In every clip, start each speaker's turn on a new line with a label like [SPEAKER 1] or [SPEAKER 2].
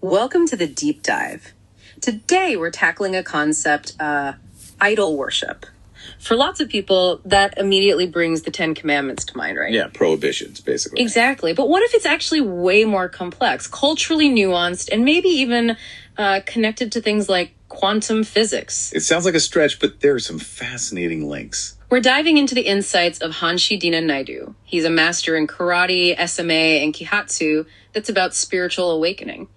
[SPEAKER 1] Welcome to the deep dive. Today we're tackling a concept, idol worship. For lots of people, that immediately brings the Ten Commandments to mind, right?
[SPEAKER 2] Yeah, prohibitions, basically.
[SPEAKER 1] Exactly. But what if it's actually way more complex, culturally nuanced, and maybe even connected to things like quantum physics?
[SPEAKER 2] It sounds like a stretch, but there are some fascinating links.
[SPEAKER 1] We're diving into the insights of Hanshi Dina Naidu. He's a master in karate, SMA, and kihatsu that's about spiritual awakening.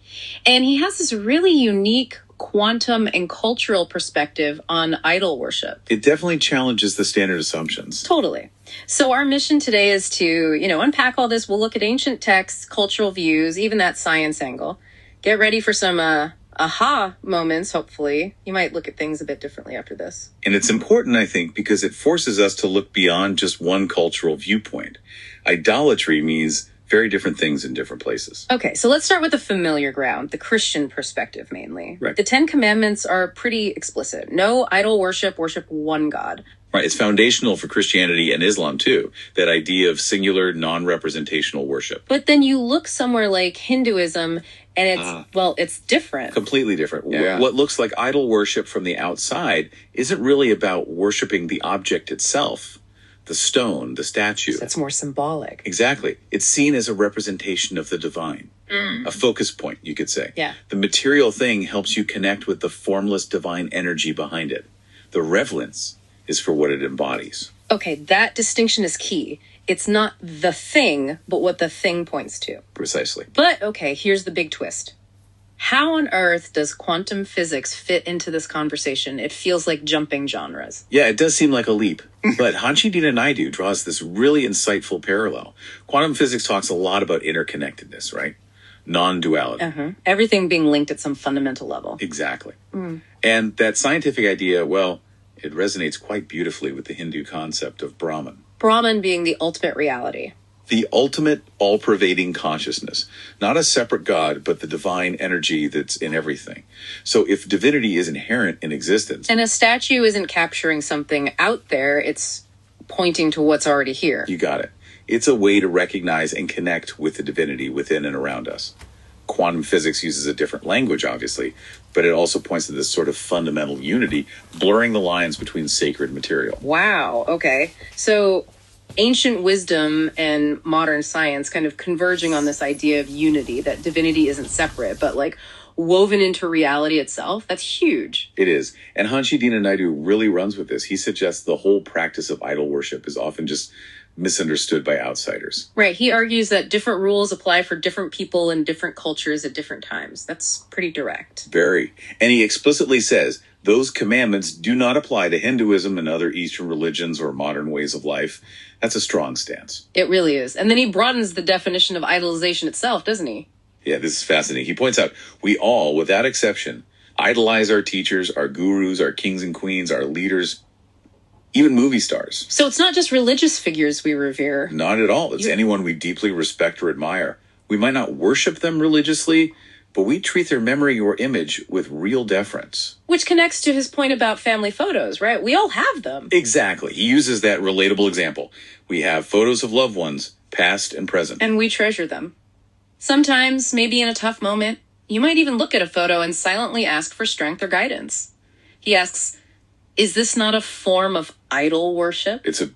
[SPEAKER 1] And he has this really unique quantum and cultural perspective on idol worship.
[SPEAKER 2] It definitely challenges the standard assumptions.
[SPEAKER 1] Totally. So our mission today is to, unpack all this. We'll look at ancient texts, cultural views, even that science angle. Get ready for some aha moments, hopefully. You might look at things a bit differently after this.
[SPEAKER 2] And it's important, I think, because it forces us to look beyond just one cultural viewpoint. Idolatry means very different things in different places.
[SPEAKER 1] Okay, so let's start with the familiar ground, the Christian perspective mainly.
[SPEAKER 2] Right.
[SPEAKER 1] The Ten Commandments are pretty explicit. No idol worship, worship one God.
[SPEAKER 2] Right, it's foundational for Christianity and Islam, too, that idea of singular, non-representational worship.
[SPEAKER 1] But then you look somewhere like Hinduism, and it's different.
[SPEAKER 2] Completely different.
[SPEAKER 1] Yeah.
[SPEAKER 2] What looks like idol worship from the outside isn't really about worshiping the object itself, the stone, the statue.
[SPEAKER 1] That's more symbolic.
[SPEAKER 2] Exactly. It's seen as a representation of the divine, a focus point, you could say.
[SPEAKER 1] Yeah.
[SPEAKER 2] The material thing helps you connect with the formless divine energy behind it. The reverence is for what it embodies.
[SPEAKER 1] Okay, that distinction is key. It's not the thing, but what the thing points to.
[SPEAKER 2] Precisely.
[SPEAKER 1] But, okay, here's the big twist. How on earth does quantum physics fit into this conversation? It feels like jumping genres.
[SPEAKER 2] Yeah, it does seem like a leap. But Hanshi Dina Naidu draws this really insightful parallel. Quantum physics talks a lot about interconnectedness, right? Non-duality.
[SPEAKER 1] Everything being linked at some fundamental level.
[SPEAKER 2] Exactly. And that scientific idea, well, it resonates quite beautifully with the Hindu concept of Brahman.
[SPEAKER 1] Brahman being the ultimate reality.
[SPEAKER 2] The ultimate, all-pervading consciousness. Not a separate God, but the divine energy that's in everything. So if divinity is inherent in existence...
[SPEAKER 1] And a statue isn't capturing something out there, it's pointing to what's already here.
[SPEAKER 2] You got it. It's a way to recognize and connect with the divinity within and around us. Quantum physics uses a different language, obviously, but it also points to this sort of fundamental unity, blurring the lines between sacred material.
[SPEAKER 1] Wow, okay. So ancient wisdom and modern science kind of converging on this idea of unity, that divinity isn't separate, but like woven into reality itself. That's huge.
[SPEAKER 2] It is. And Hanshi Dina Naidu really runs with this. He suggests the whole practice of idol worship is often just misunderstood by outsiders.
[SPEAKER 1] Right. He argues that different rules apply for different people in different cultures at different times. That's pretty direct.
[SPEAKER 2] Very. And he explicitly says those commandments do not apply to Hinduism and other Eastern religions or modern ways of life. That's a strong stance.
[SPEAKER 1] It really is. And then he broadens the definition of idolization itself, doesn't he?
[SPEAKER 2] Yeah, this is fascinating. He points out we all, without exception, idolize our teachers, our gurus, our kings and queens, our leaders, even movie stars.
[SPEAKER 1] So it's not just religious figures we revere.
[SPEAKER 2] Not at all. It's anyone we deeply respect or admire. We might not worship them religiously, but we treat their memory or image with real deference.
[SPEAKER 1] Which connects to his point about family photos, right? We all have them.
[SPEAKER 2] Exactly. He uses that relatable example. We have photos of loved ones, past and present.
[SPEAKER 1] And we treasure them. Sometimes, maybe in a tough moment, you might even look at a photo and silently ask for strength or guidance. He asks, is this not a form of idol worship?
[SPEAKER 2] It's a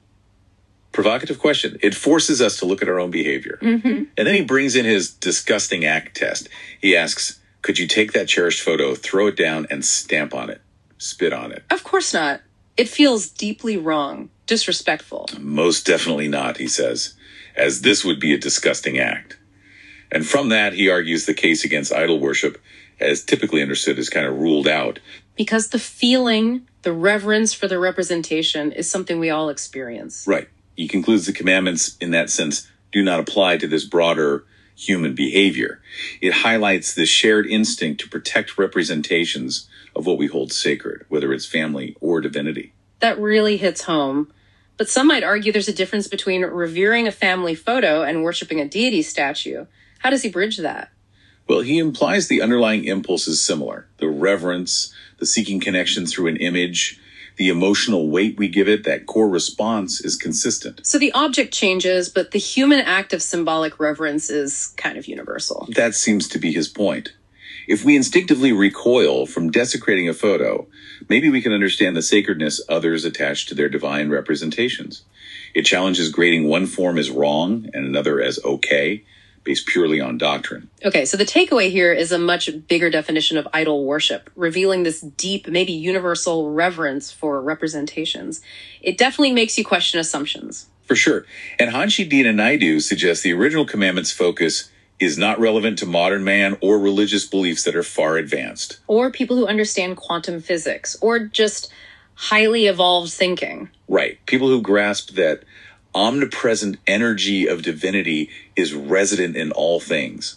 [SPEAKER 2] provocative question. It forces us to look at our own behavior. And then he brings in his disgusting act test. He asks, could you take that cherished photo, throw it down, and stamp on it? Spit on it?
[SPEAKER 1] Of course not. It feels deeply wrong, disrespectful.
[SPEAKER 2] Most definitely not, he says, as this would be a disgusting act. And from that, he argues the case against idol worship, as typically understood, is kind of ruled out.
[SPEAKER 1] Because the feeling, the reverence for the representation is something we all experience.
[SPEAKER 2] Right. He concludes the commandments, in that sense, do not apply to this broader human behavior. It highlights the shared instinct to protect representations of what we hold sacred, whether it's family or divinity.
[SPEAKER 1] That really hits home. But some might argue there's a difference between revering a family photo and worshiping a deity statue. How does he bridge that?
[SPEAKER 2] Well, he implies the underlying impulse is similar. The reverence, the seeking connection through an image, the emotional weight we give it, that core response is consistent.
[SPEAKER 1] So the object changes, but the human act of symbolic reverence is kind of universal.
[SPEAKER 2] That seems to be his point. If we instinctively recoil from desecrating a photo, maybe we can understand the sacredness others attach to their divine representations. It challenges grading one form as wrong and another as okay, based purely on doctrine.
[SPEAKER 1] Okay, so the takeaway here is a much bigger definition of idol worship, revealing this deep, maybe universal reverence for representations. It definitely makes you question assumptions.
[SPEAKER 2] For sure. And Hanshi Dina Naidu suggests the original commandment's focus is not relevant to modern man or religious beliefs that are far advanced.
[SPEAKER 1] Or people who understand quantum physics, or just highly evolved thinking.
[SPEAKER 2] Right. People who grasp that omnipresent energy of divinity is resident in all things.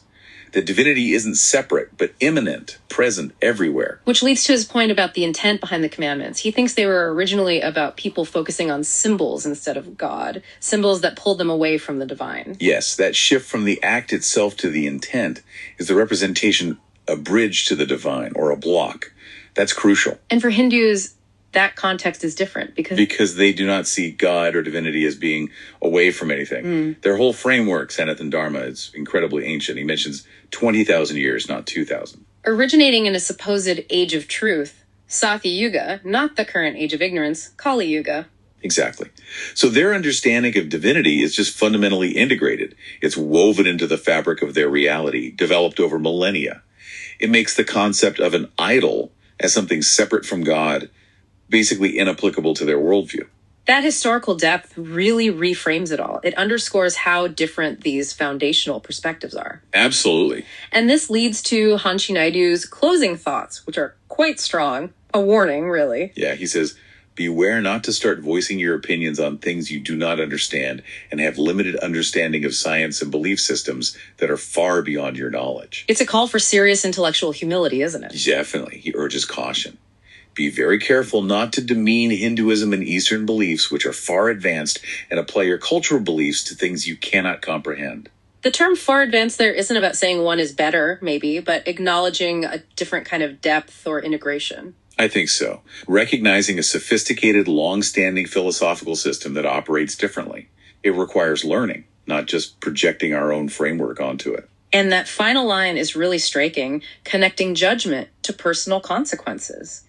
[SPEAKER 2] That divinity isn't separate, but immanent, present everywhere.
[SPEAKER 1] Which leads to his point about the intent behind the commandments. He thinks they were originally about people focusing on symbols instead of God, symbols that pulled them away from the divine.
[SPEAKER 2] Yes, that shift from the act itself to the intent is the representation, a bridge to the divine, or a block. That's crucial.
[SPEAKER 1] And for Hindus, that context is different
[SPEAKER 2] because they do not see God or divinity as being away from anything. Their whole framework, Sanatana Dharma, is incredibly ancient. He mentions 20,000 years, not 2,000.
[SPEAKER 1] Originating in a supposed age of truth, Satya Yuga, not the current age of ignorance, Kali Yuga.
[SPEAKER 2] Exactly. So their understanding of divinity is just fundamentally integrated. It's woven into the fabric of their reality, developed over millennia. It makes the concept of an idol as something separate from God basically inapplicable to their worldview.
[SPEAKER 1] That historical depth really reframes it all. It underscores how different these foundational perspectives are.
[SPEAKER 2] Absolutely.
[SPEAKER 1] And this leads to Hanshi Naidu's closing thoughts, which are quite strong. A warning, really.
[SPEAKER 2] Yeah, he says, beware not to start voicing your opinions on things you do not understand and have limited understanding of science and belief systems that are far beyond your knowledge.
[SPEAKER 1] It's a call for serious intellectual humility, isn't it?
[SPEAKER 2] Definitely. He urges caution. Be very careful not to demean Hinduism and Eastern beliefs, which are far advanced, and apply your cultural beliefs to things you cannot comprehend.
[SPEAKER 1] The term far advanced there isn't about saying one is better, maybe, but acknowledging a different kind of depth or integration.
[SPEAKER 2] I think so. Recognizing a sophisticated, long-standing philosophical system that operates differently. It requires learning, not just projecting our own framework onto it.
[SPEAKER 1] And that final line is really striking, connecting judgment to personal consequences.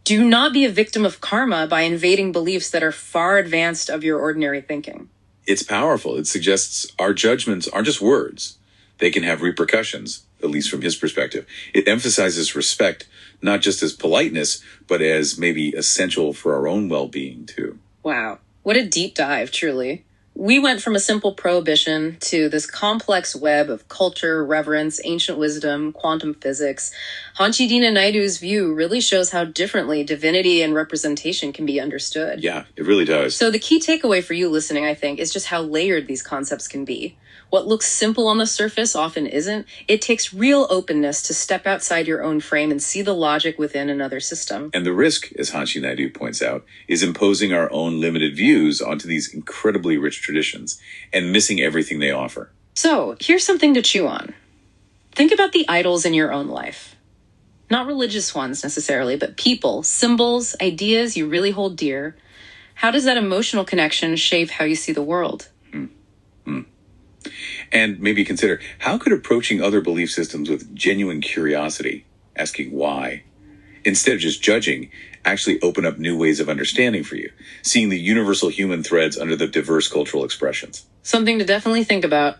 [SPEAKER 1] Do not be a victim of karma by invading beliefs that are far advanced of your ordinary thinking.
[SPEAKER 2] It's powerful. It suggests our judgments aren't just words. They can have repercussions, at least from his perspective. It emphasizes respect, not just as politeness, but as maybe essential for our own well-being, too.
[SPEAKER 1] Wow. What a deep dive, truly. We went from a simple prohibition to this complex web of culture, reverence, ancient wisdom, quantum physics. Hanshi Dina Naidu's view really shows how differently divinity and representation can be understood.
[SPEAKER 2] Yeah, it really does.
[SPEAKER 1] So the key takeaway for you listening, I think, is just how layered these concepts can be. What looks simple on the surface often isn't. It takes real openness to step outside your own frame and see the logic within another system.
[SPEAKER 2] And the risk, as Hanshi Naidu points out, is imposing our own limited views onto these incredibly rich traditions and missing everything they offer.
[SPEAKER 1] So, here's something to chew on. Think about the idols in your own life. Not religious ones necessarily, but people, symbols, ideas you really hold dear. How does that emotional connection shape how you see the world?
[SPEAKER 2] And maybe consider, how could approaching other belief systems with genuine curiosity, asking why, instead of just judging, actually open up new ways of understanding for you, seeing the universal human threads under the diverse cultural expressions?
[SPEAKER 1] Something to definitely think about.